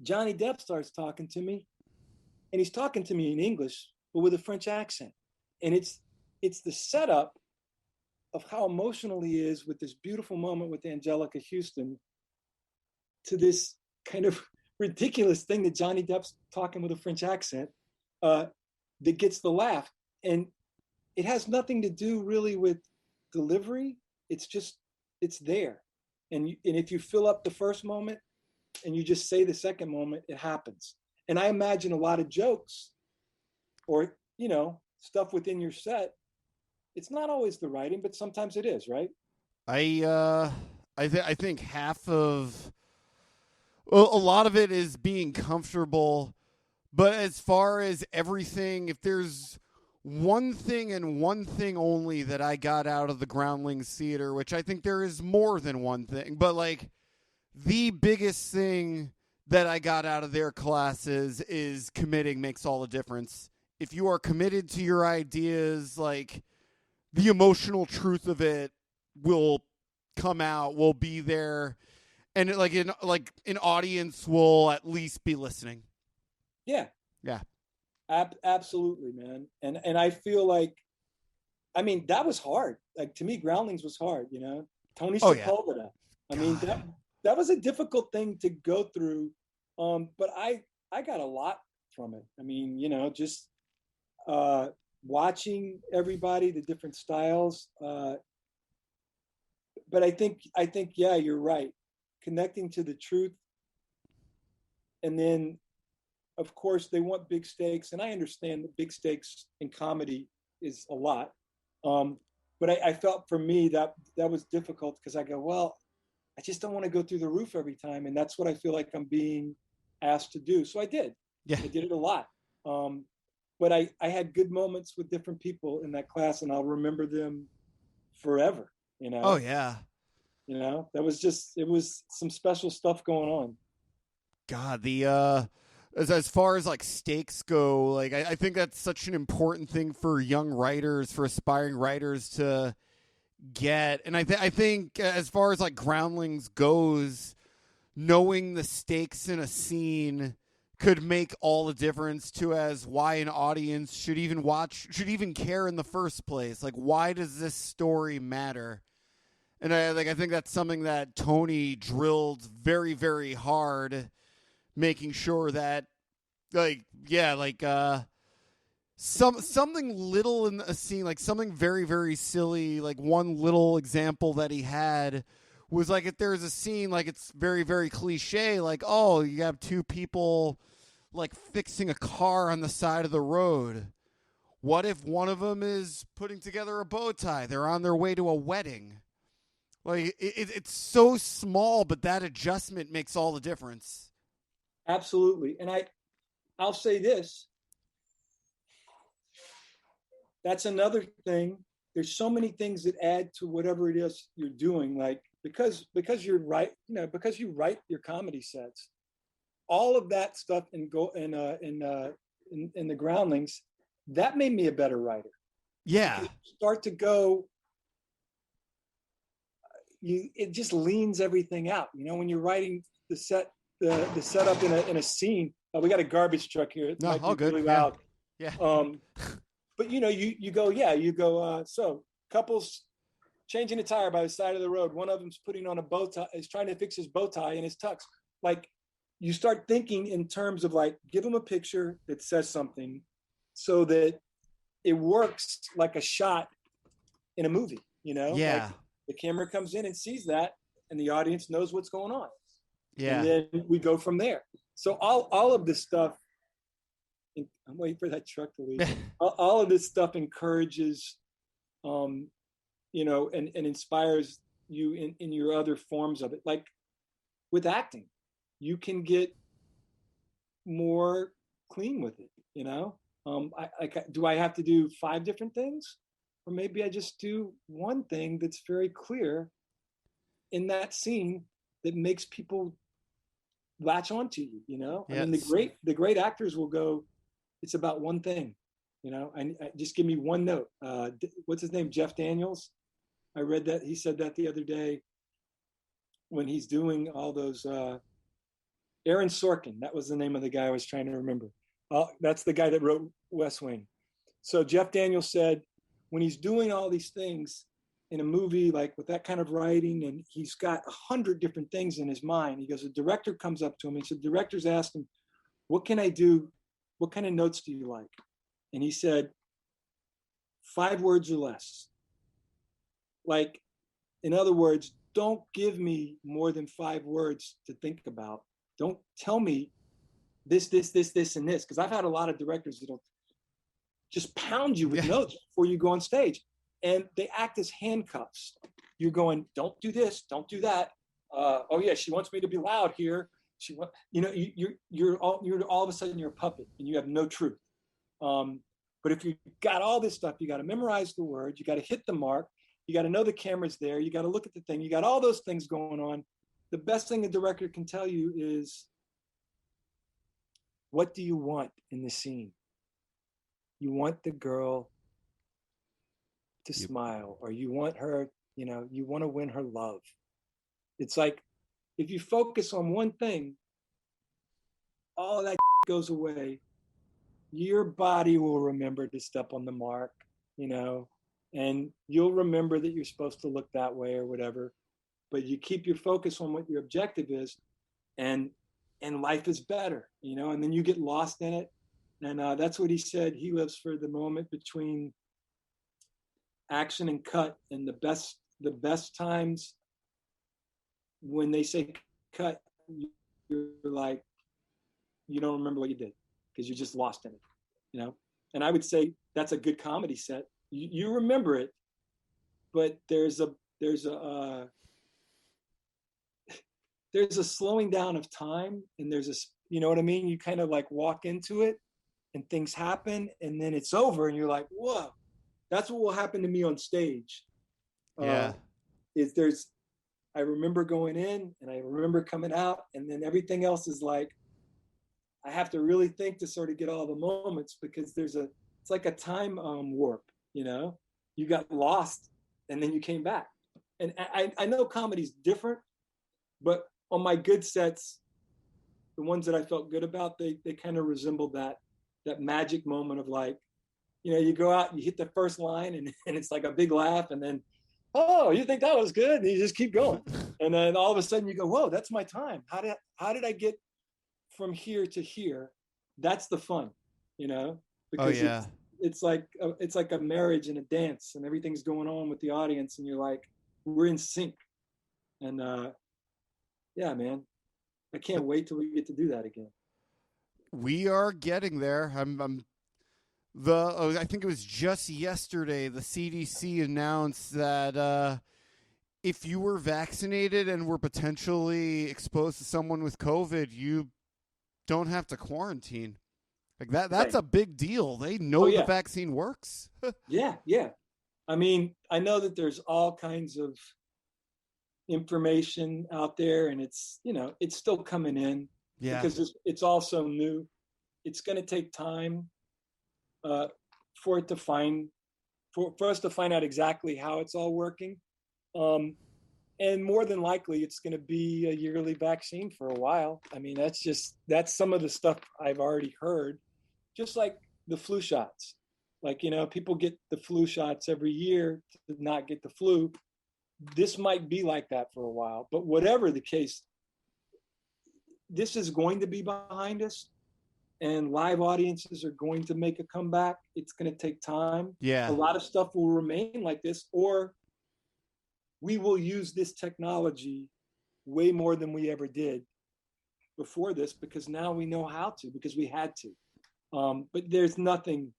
Johnny Depp starts talking to me, and he's talking to me in English, but with a French accent. And it's the setup of how emotional he is with this beautiful moment with Angelica Houston to this kind of ridiculous thing that Johnny Depp's talking with a French accent that gets the laugh. And it has nothing to do really with delivery. It's there. And if you fill up the first moment and you just say the second moment, it happens. And I imagine a lot of jokes or, stuff within your set, it's not always the writing, but sometimes it is, right? I think a lot of it is being comfortable, but as far as everything, if there's one thing and one thing only that I got out of the Groundlings Theater, which I think there is more than one thing, but like the biggest thing that I got out of their classes is committing makes all the difference. If you are committed to your ideas, like the emotional truth of it will come out, will be there, and an audience will at least be listening. Yeah. Yeah. Absolutely, man. And I feel like, I mean, that was hard. Like, to me, Groundlings was hard, you know. Tony Sepulveda. Yeah. I mean, that was a difficult thing to go through. But I got a lot from it. I mean, you know, just watching everybody, the different styles. But I think, yeah, you're right. Connecting to the truth. And then, of course, they want big stakes. And I understand that big stakes in comedy is a lot. But I felt for me that was difficult because I go, well, I just don't want to go through the roof every time. And that's what I feel like I'm being asked to do. So I did. Yeah. I did it a lot. But I had good moments with different people in that class, and I'll remember them forever, you know? Oh, yeah. You know, it was some special stuff going on. God, as far as like stakes go, like I think that's such an important thing for young writers, for aspiring writers to get. And I think as far as like Groundlings goes, knowing the stakes in a scene could make all the difference to as why an audience should even care in the first place. Like, why does this story matter? And I think that's something that Tony drilled very, very hard, making sure that something little in a scene, like something very, very silly, like one little example that he had was like, if there's a scene, like it's very, very cliche, like, oh, you have two people like fixing a car on the side of the road. What if one of them is putting together a bow tie? They're on their way to a wedding. Like, it's so small, but that adjustment makes all the difference. Absolutely. And I'll say this. That's another thing. There's so many things that add to whatever it is you're doing. Like, because you're right, you know, because you write your comedy sets, all of that stuff in the Groundlings, that made me a better writer. Yeah. You start to go, it just leans everything out. You know, when you're writing the setup in a scene. We got a garbage truck here. It might be good. Really loud. Yeah. But you know, you go. So couples changing a tire by the side of the road. One of them's putting on a bow tie. Is trying to fix his bow tie and his tux. Like, you start thinking in terms of like, give them a picture that says something, so that it works like a shot in a movie. You know. Yeah. Like, the camera comes in and sees that, and the audience knows what's going on. Yeah. And then we go from there. So all of this stuff, I'm waiting for that truck to leave. all of this stuff encourages, you know, and inspires you in your other forms of it. Like with acting, you can get more clean with it, you know? Do I have to do 5 different things? Or maybe I just do one thing that's very clear in that scene that makes people latch onto you, you know? Yes. I mean, the great actors will go, it's about one thing, you know? I just give me one note. What's his name? Jeff Daniels. I read that. He said that the other day when he's doing all those, Aaron Sorkin, that was the name of the guy I was trying to remember. That's the guy that wrote West Wing. So Jeff Daniels said, when he's doing all these things in a movie, like with that kind of writing, and he's got 100 different things in his mind, he goes, a director comes up to him, and so directors asked him, what can I do? What kind of notes do you like? And he said, 5 words or less. Like, in other words, don't give me more than 5 words to think about. Don't tell me this, and this. Because I've had a lot of directors that'll just pound you with notes before you go on stage. And they act as handcuffs. You're going, don't do this, don't do that. Oh yeah, she wants me to be loud here. You're all of a sudden you're a puppet and you have no truth. But if you got all this stuff, you got to memorize the words, you got to hit the mark, you got to know the camera's there, you got to look at the thing, you got all those things going on. The best thing a director can tell you is, what do you want in the scene? You want the girl to smile, or you want her, you want to win her love. It's like, if you focus on one thing, all that goes away. Your body will remember to step on the mark, and you'll remember that you're supposed to look that way or whatever. But you keep your focus on what your objective is, and life is better, and then you get lost in it. And that's what he said. He lives for the moment between action and cut. And the best times when they say cut, you're like, you don't remember what you did because you're just lost in it, And I would say that's a good comedy set. You remember it, but there's a slowing down of time, and there's a, you know what I mean? You kind of like walk into it and things happen, and then it's over and you're like, whoa. That's what will happen to me on stage. Yeah. I remember going in and I remember coming out, and then everything else is like, I have to really think to sort of get all the moments, because it's like a time warp, you got lost and then you came back. And I know comedy's different, but on my good sets, the ones that I felt good about, they kind of resembled that magic moment of like, you go out and you hit the first line and it's like a big laugh, and then, oh, you think that was good? And you just keep going. And then all of a sudden you go, whoa, that's my time. How did I get from here to here? That's the fun, because it's like a marriage and a dance, and everything's going on with the audience, and you're like, we're in sync. And yeah, man, I can't wait till we get to do that again. We are getting there. I think it was just yesterday, the CDC announced that if you were vaccinated and were potentially exposed to someone with COVID, you don't have to quarantine. Like that's right. A big deal. They know the vaccine works. Yeah. I mean, I know that there's all kinds of information out there, and it's still coming in. Yeah. Because it's all so new. It's going to take time for us to find out exactly how it's all working. And more than likely, it's going to be a yearly vaccine for a while. I mean, that's some of the stuff I've already heard, just like the flu shots. Like, people get the flu shots every year to not get the flu. This might be like that for a while, but whatever the case, this is going to be behind us, and live audiences are going to make a comeback. It's going to take time. Yeah. A lot of stuff will remain like this, or we will use this technology way more than we ever did before this, because now we know how to, because we had to. But there's nothing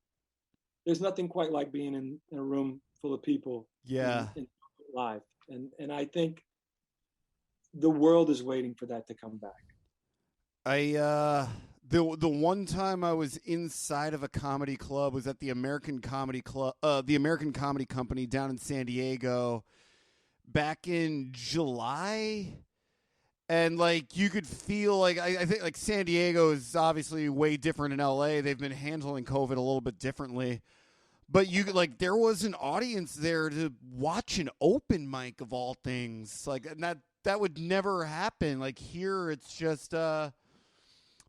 quite like being in a room full of people. Yeah. And live. And I think the world is waiting for that to come back. The one time I was inside of a comedy club was at the American Comedy Club, the American Comedy Company down in San Diego back in July. And like you could feel like I think like San Diego is obviously way different in LA. They've been handling COVID a little bit differently. But there was an audience there to watch an open mic of all things. Like, and that would never happen. Like here it's just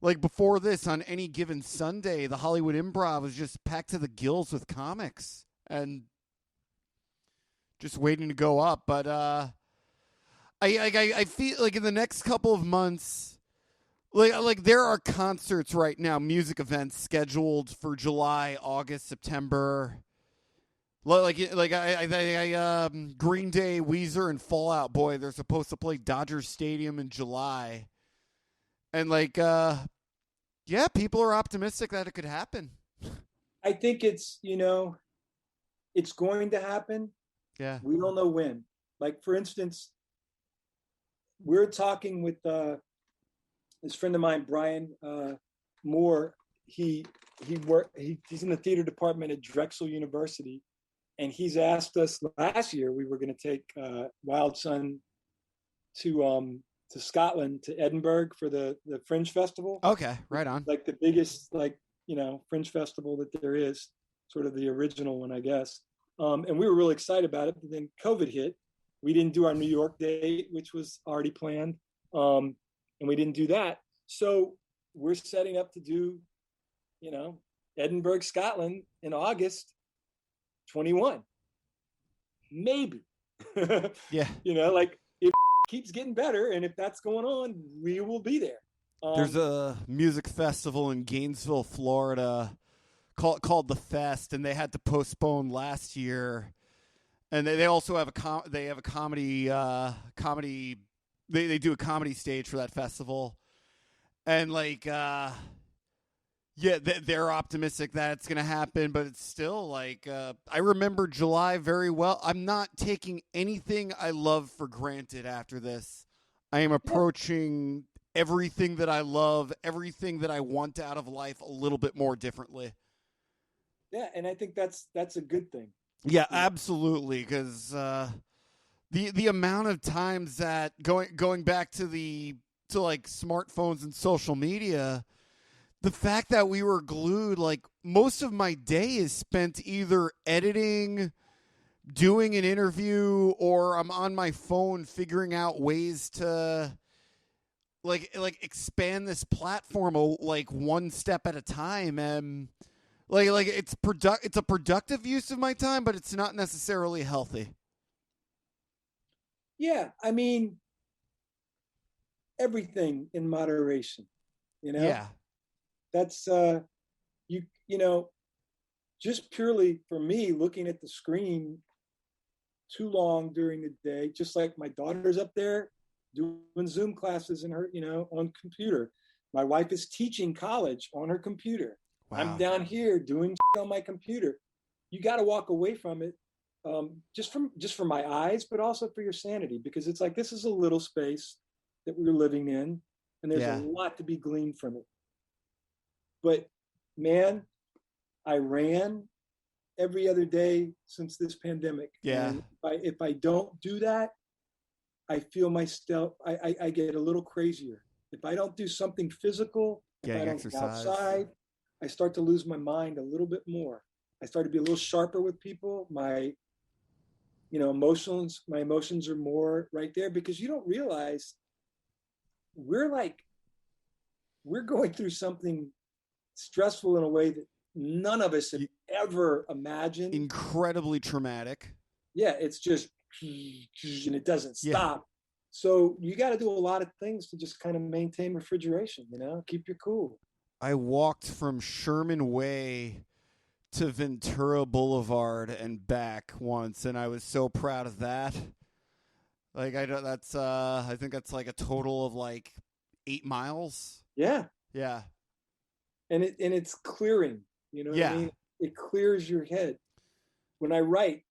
like before this, on any given Sunday, the Hollywood Improv was just packed to the gills with comics and just waiting to go up. But I feel like in the next couple of months, like there are concerts right now, music events scheduled for July, August, September. Like Green Day, Weezer, and Fall Out Boy, they're supposed to play Dodger Stadium in July. And yeah, people are optimistic that it could happen. I think it's going to happen. Yeah. We don't know when. Like, for instance, we're talking with this friend of mine, Brian Moore. He he's in the theater department at Drexel University, and he's asked us last year. We were going to take Wild Son to Scotland, to Edinburgh for the Fringe Festival. Okay, right on. Like the biggest Fringe festival that there is, sort of the original one, I guess. And we were really excited about it, but then COVID hit. We didn't do our New York date, which was already planned, and we didn't do that. So we're setting up to do, Edinburgh, Scotland in August 21. Maybe. Yeah. Like if it keeps getting better and if that's going on, we will be there. There's a music festival in Gainesville, Florida called The Fest, and they had to postpone last year. And they also have a comedy they do a comedy stage for that festival. And they're optimistic that it's going to happen, but it's still I remember July very well. I'm not taking anything I love for granted after this. I am approaching everything that I love, everything that I want out of life a little bit more differently. Yeah, and I think that's a good thing. Yeah, absolutely, because the amount of times that going back to smartphones and social media, the fact that we were glued, most of my day is spent either editing, doing an interview, or I'm on my phone figuring out ways to expand this platform one step at a time. And it's a productive use of my time, but it's not necessarily healthy. Yeah, I mean, everything in moderation, Yeah. That's just purely for me, looking at the screen too long during the day, just like my daughter's up there doing Zoom classes in her, on computer. My wife is teaching college on her computer. Wow. I'm down here doing on my computer. You got to walk away from it, just for my eyes, but also for your sanity, because it's like, this is a little space that we're living in, and there's a lot to be gleaned from it. But man, I ran every other day since this pandemic. Yeah. And if I don't do that, I feel myself, I get a little crazier. If I don't do something physical, if I don't go outside, I start to lose my mind a little bit more. I start to be a little sharper with people. My emotions are more right there, because you don't realize we're going through something stressful in a way that none of us have ever imagined. Incredibly traumatic. Yeah, it's just, and it doesn't stop. So you got to do a lot of things to just kind of maintain refrigeration, keep your cool. I walked from Sherman Way to Ventura Boulevard and back once, and I was so proud of that. I think that's a total of 8 miles. Yeah. Yeah. And it's clearing, what I mean? It clears your head. When I write,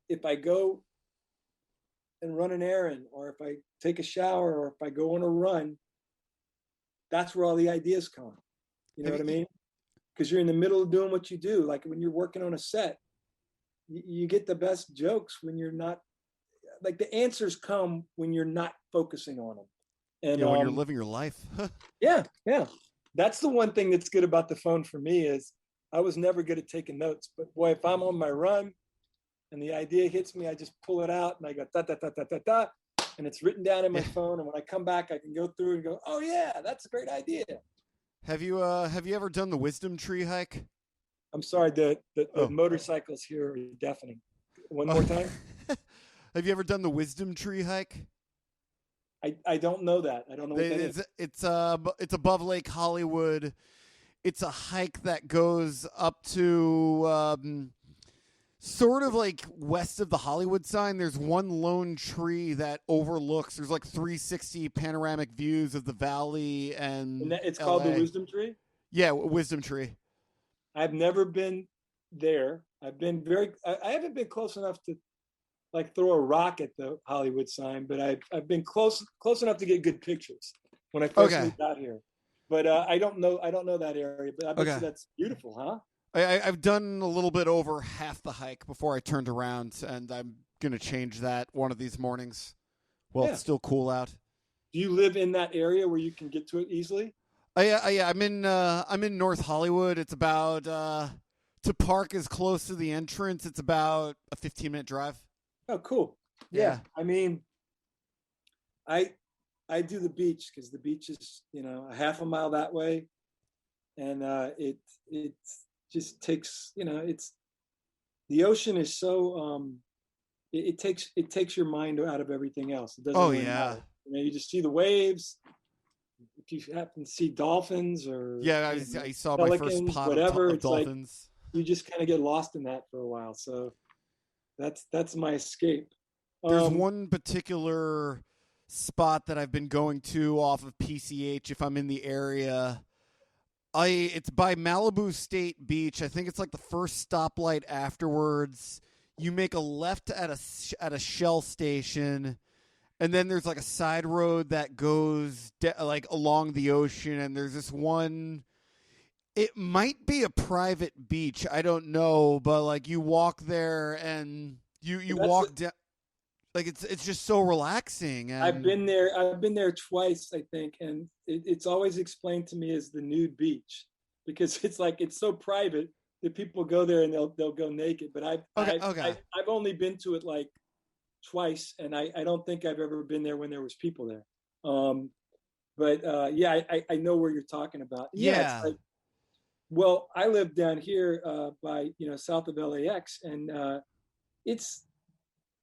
if I go and run an errand, or if I take a shower, or if I go on a run, that's where all the ideas come. You know what I mean? Because you're in the middle of doing what you do. Like when you're working on a set, you get the best jokes when you're not, the answers come when you're not focusing on them. And when you're living your life. Yeah. That's the one thing that's good about the phone for me, is I was never good at taking notes. But boy, if I'm on my run and the idea hits me, I just pull it out and I go da da da da da da, and it's written down in my phone. And when I come back, I can go through and go, oh yeah, that's a great idea. Have you ever done the Wisdom Tree hike? I'm sorry, the motorcycles here are deafening. One more time. Have you ever done the Wisdom Tree hike? I don't know that. I don't know what that is. It's above Lake Hollywood. It's a hike that goes up to sort of west of the Hollywood sign. There's one lone tree that overlooks. There's 360 panoramic views of the valley, and it's called the Wisdom Tree? Yeah, Wisdom Tree. I've never been there. I've been I haven't been close enough to throw a rock at the Hollywood sign, but I've been close enough to get good pictures when I first moved out here. but I don't know that area, but I bet Okay. you that's beautiful, huh? I've done a little bit over half the hike before I turned around, and I'm gonna change that one of these mornings. Well, it's Yeah. still cool out. Do you live in that area where you can get to it easily? Yeah, I'm in North Hollywood. It's about to park as close to the entrance. It's about a 15-minute drive. Oh, cool. Yeah. Yeah. I mean, I I do the beach because the beach is, a half a mile that way, and it just takes, it's the ocean is so it takes your mind out of everything else. It doesn't Oh really yeah. matter. You just see the waves. If you happen to see dolphins or Yeah, I saw my first pelicans, pot whatever, of it's like dolphins. you just kind of get lost in that for a while. So that's my escape. There's Um, one particular spot that I've been going to off of PCH if I'm in the area. It's by Malibu State Beach. I think it's like the first stoplight afterwards. You make a left at a Shell station, and then there's like a side road that goes like along the ocean, and there's this one. It might be a private beach. I don't know, but like you walk there and you that's walk down. Like it's just so relaxing. I've And been there. I've been there twice, I think, and it's always explained to me as the nude beach because it's like it's so private that people go there and they'll go naked. But okay, okay. I've only been to it like twice, and I don't think I've ever been there when there was people there. Um, but yeah, I know where you're talking about. Yeah, it's Yeah. like, well, I live down here by south of LAX, and it's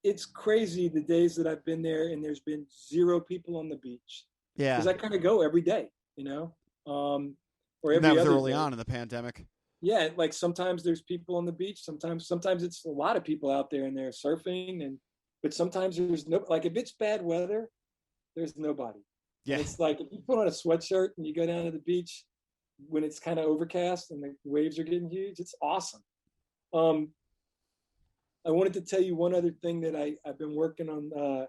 it's crazy the days that I've been there and there's been zero people on the beach because Yeah. I kind of go every day, or And that every was other early day. on in the pandemic. Yeah, like sometimes there's people on the beach. Sometimes it's a lot of people out there and they're surfing, but sometimes there's no, like if it's bad weather, there's nobody. And Yeah. it's like if you put on a sweatshirt and you go down to the beach when it's kind of overcast and the waves are getting huge, it's awesome. Um, I wanted to tell you one other thing that I've been working on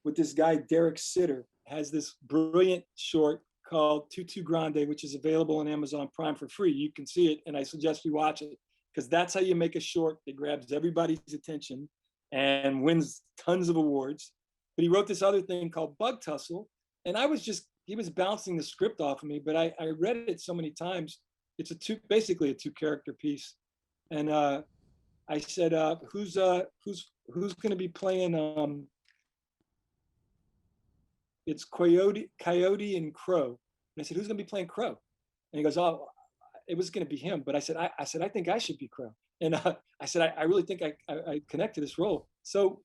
with this guy, Derek Sitter, has this brilliant short called Tutu Grande, which is available on Amazon Prime for free. You can see it, and I suggest you watch it because that's how you make a short that grabs everybody's attention and wins tons of awards. But he wrote this other thing called Bug Tussle, and he was bouncing the script off of me, but I read it so many times. It's basically a two character piece. And I said, who's going to be playing? It's Coyote and Crow. And I said, who's going to be playing Crow? And he goes, oh, it was going to be him. But I said, I think I should be Crow. And I said, I really think I connect to this role. So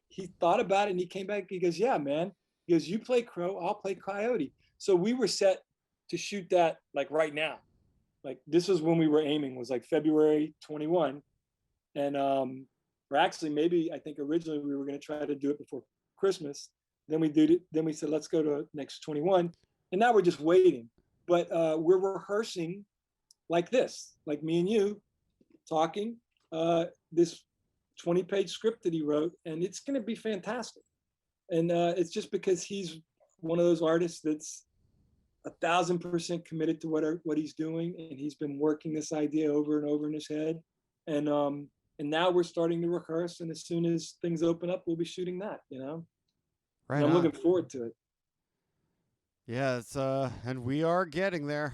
he thought about it and he came back. He goes, yeah, man. He goes, you play Crow, I'll play Coyote. So we were set to shoot that like right now. Like this was when we were aiming, was like February 21. And or actually maybe I think originally we were going to try to do it before Christmas. Then we did it. Then we said let's go to next 21, and now we're just waiting. But we're rehearsing like this, like me and you talking this 20-page script that he wrote, and it's going to be fantastic. And it's just because he's one of those artists that's 1,000% committed to what he's doing, and he's been working this idea over and over in his head. And now we're starting to rehearse, and as soon as things open up, we'll be shooting that, and Right I'm looking on. forward to it. Yeah, it's and we are getting there.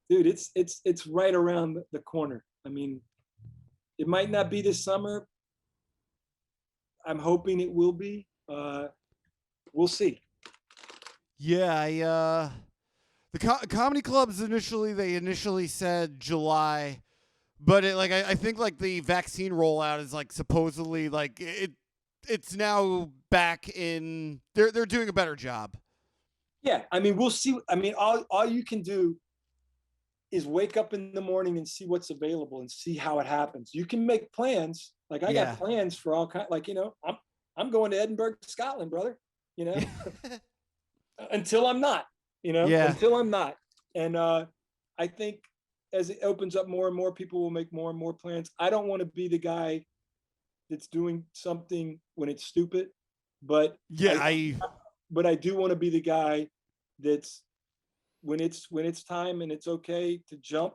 Dude, it's right around the corner. I mean, it might not be this summer. I'm hoping it will be. We'll see. Yeah, the comedy clubs initially said July, but I think like the vaccine rollout is like supposedly like it's now back in. They're doing a better job. Yeah, I mean, we'll see. I mean, all you can do is wake up in the morning and see what's available and see how it happens. You can make plans. Like I Yeah. got plans for all kind. Like I'm going to Edinburgh, Scotland, brother. Until I'm not. Yeah. Until I'm not. And I think as it opens up more and more, people will make more and more plans. I don't want to be the guy that's doing something when it's stupid, but Yeah, but I do want to be the guy that's when it's time and it's okay to jump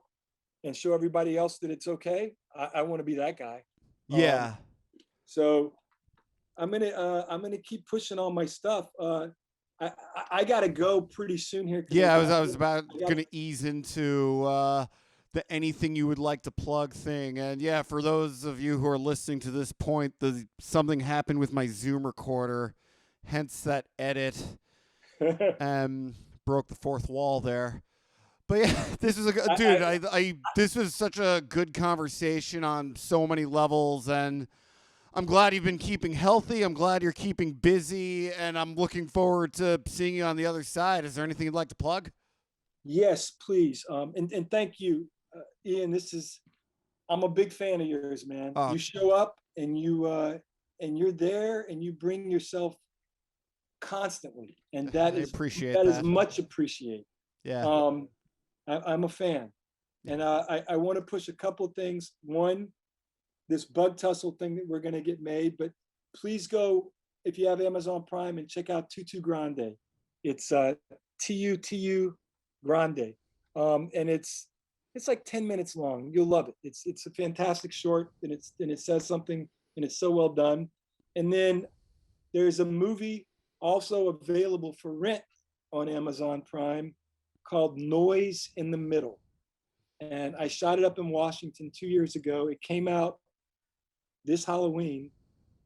and show everybody else that it's okay, I want to be that guy. Yeah. So I'm gonna keep pushing all my stuff. I gotta go pretty soon here. Yeah, I was about gonna ease into the anything you would like to plug thing. And yeah, for those of you who are listening to this point, something happened with my Zoom recorder, hence that edit. Broke the fourth wall there. But yeah, this was this was such a good conversation on so many levels, and I'm glad you've been keeping healthy. I'm glad you're keeping busy, and I'm looking forward to seeing you on the other side. Is there anything you'd like to plug? Yes, please. And thank you, Ian. I'm a big fan of yours, man. You show up and you're there and you bring yourself constantly, and that is much appreciated. Yeah. I'm a fan, and I want to push a couple of things. One, this Bug Tussle thing that we're going to get made, but please go, if you have Amazon Prime, and check out Tutu Grande. It's TUTU Grande, and it's like 10 minutes long. You'll love it. It's a fantastic short, and it says something, and it's so well done. And then there's a movie also available for rent on Amazon Prime called Noise in the Middle. And I shot it up in Washington 2 years ago. It came out this Halloween.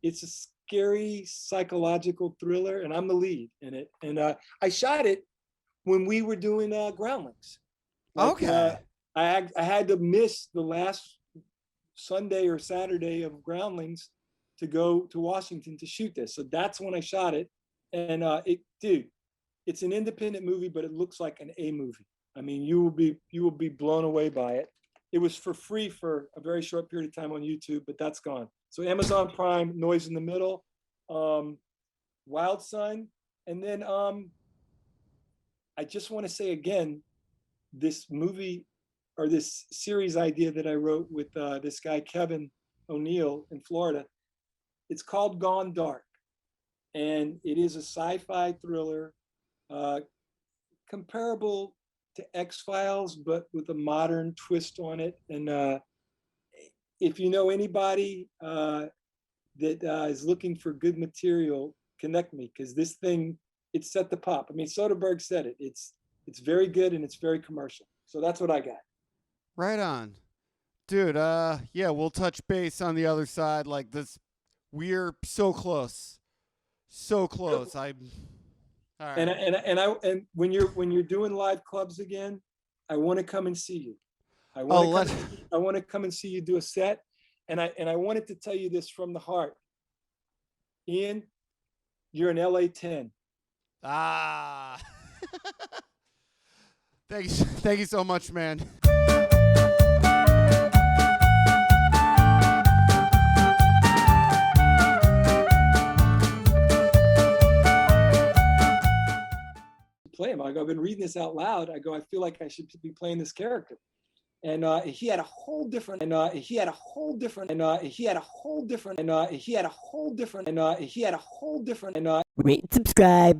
It's a scary psychological thriller, and I'm the lead in it. And I shot it when we were doing Groundlings. Okay. I had to miss the last Sunday or Saturday of Groundlings to go to Washington to shoot this. So that's when I shot it. And it's an independent movie, but it looks like an A movie. I mean, you will be blown away by it. It was for free for a very short period of time on YouTube, but that's gone. So Amazon Prime, Noise in the Middle, Wild Sun. And then I just want to say again, this movie or this series idea that I wrote with this guy, Kevin O'Neill in Florida, it's called Gone Dark. And it is a sci-fi thriller comparable to X-Files, but with a modern twist on it. And if you know anybody that is looking for good material, connect me, because this thing, it's set to pop. I mean, Soderbergh said it. It's very good and it's very commercial. So that's what I got. Right on. Dude, yeah, we'll touch base on the other side like this. We're so close. So close. All right. And when you're doing live clubs again, I want to come and see you. I want to come and see you do a set. And I wanted to tell you this from the heart. Ian, you're an LA 10. Thank you so much, man. Play him. I go, I've been reading this out loud. I go, I feel like I should be playing this character. And he had a whole different rate and subscribe.